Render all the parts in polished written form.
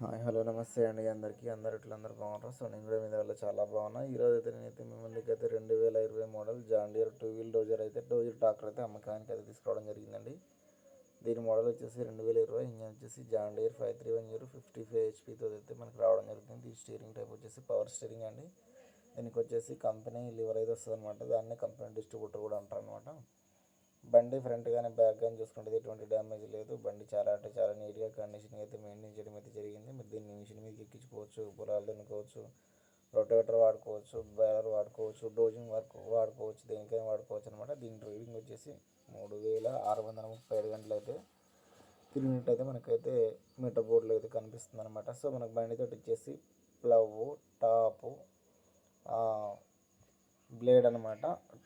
Hi hello నమస్తే అండి అందరికీ. అందరూ బాగున్నారు. సో నేను కూడా మీ దగ్గర చాలా బాగున్నా. ఈరోజు అయితే నేనైతే మీ ముందుకు అయితే 2020 model John Deere 2 wheel dozer tractor అయితే అమ్మకానికి అయితే తీసుకురావడం జరిగిందండి. దీని మోడల్ వచ్చేసి 2020, ఇంజన్ వచ్చేసి జాన్ డీర్ 5310 55 హెచ్పితో అయితే మనకి రావడం జరుగుతుంది. ఈ స్టీరింగ్ టైప్ వచ్చేసి పవర్ స్టీరింగ్ అండి. దీనికి వచ్చేసి కంపెనీ లివర్ అయితే వస్తుంది అనమాట. దాన్ని కంపెనీ డిస్ట్రిబ్యూటర్ కూడా అంటారు అనమాట. బండి ఫ్రంట్ కానీ బ్యాక్ కానీ చూసుకుంటే ఎటువంటి డ్యామేజ్ లేదు. బండి చాలా అంటే చాలా నీట్గా కండిషన్ అయితే మెయింటైన్ చేయడం అయితే జరిగింది. మీరు దీన్ని మిషన్ మీదకి ఎక్కించుకోవచ్చు, పొలాలు దున్నుకోవచ్చు, రొటేటర్ వాడుకోవచ్చు, బేలర్ వాడుకోవచ్చు, డోజింగ్ వర్క్ వాడుకోవచ్చు, దేనికైనా వాడుకోవచ్చు అనమాట. దీని డ్రైవింగ్ వచ్చేసి 3635 గంటలు అయితే తిరిగినట్టయితే మనకైతే మీటర్ బోర్డులో అయితే కనిపిస్తుంది అనమాట. సో మనకు బండితో వచ్చేసి ప్లవ్, టాపు, బ్లేడ్ అనమాట.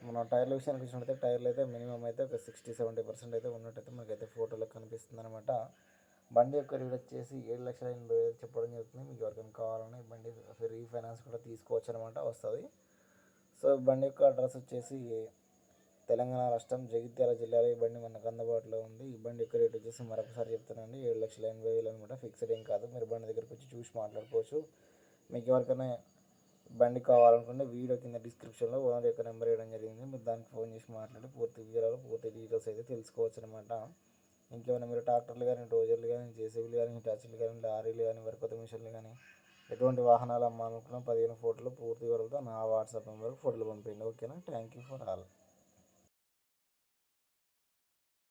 మన టైర్ల విషయానికి వచ్చినట్టయితే టైర్లు అయితే మినిమం అయితే ఒక 60-70% అయితే ఉన్నట్టయితే మనకైతే ఫోటోలో కనిపిస్తుంది అనమాట. బండి యొక్క రేట్ వచ్చేసి 7,80,000 చెప్పడం జరుగుతుంది. మీకు ఎవరికైనా కావాలన్నా ఈ బండి రీఫైనాన్స్ కూడా తీసుకోవచ్చు అనమాట, వస్తుంది. సో బండి యొక్క అడ్రస్ వచ్చేసి తెలంగాణ రాష్ట్రం జగిత్యాల జిల్లాలో ఈ బండి మనకు అందుబాటులో ఉంది. ఈ బండి యొక్క రేట్ వచ్చేసి మరొకసారి చెప్తానండి, 7,80,000 అనమాట. ఫిక్స్డ్ ఏం కాదు. మీరు బండి దగ్గరకు వచ్చి చూసి మాట్లాడుకోవచ్చు. మీకు ఎవరికైనా బండి కావాలనుకుంటే వీడియో కింద డిస్క్రిప్షన్లో ఓనర్ యొక్క నెంబర్ ఇవ్వడం జరిగింది. మీరు దానికి ఫోన్ చేసి మాట్లాడి పూర్తి వివరాలు, పూర్తి డీటెయిల్స్ అయితే తెలుసుకోవచ్చు అనమాట. ఇంకేమైనా మీరు ట్రాక్టర్లు కానీ, డోజర్లు కానీ, జేసీబీలు కానీ, హిటాచీలు కానీ, లారీలు కానీ, వరికోత మిషన్లు కానీ, ఎటువంటి వాహనాలు అమ్మాలనుకున్నా 15 ఫోటోలు పూర్తి వివరాలతో నా వాట్సాప్ నెంబర్కి ఫోటోలు పంపించండి. ఓకేనా? Thank you for all.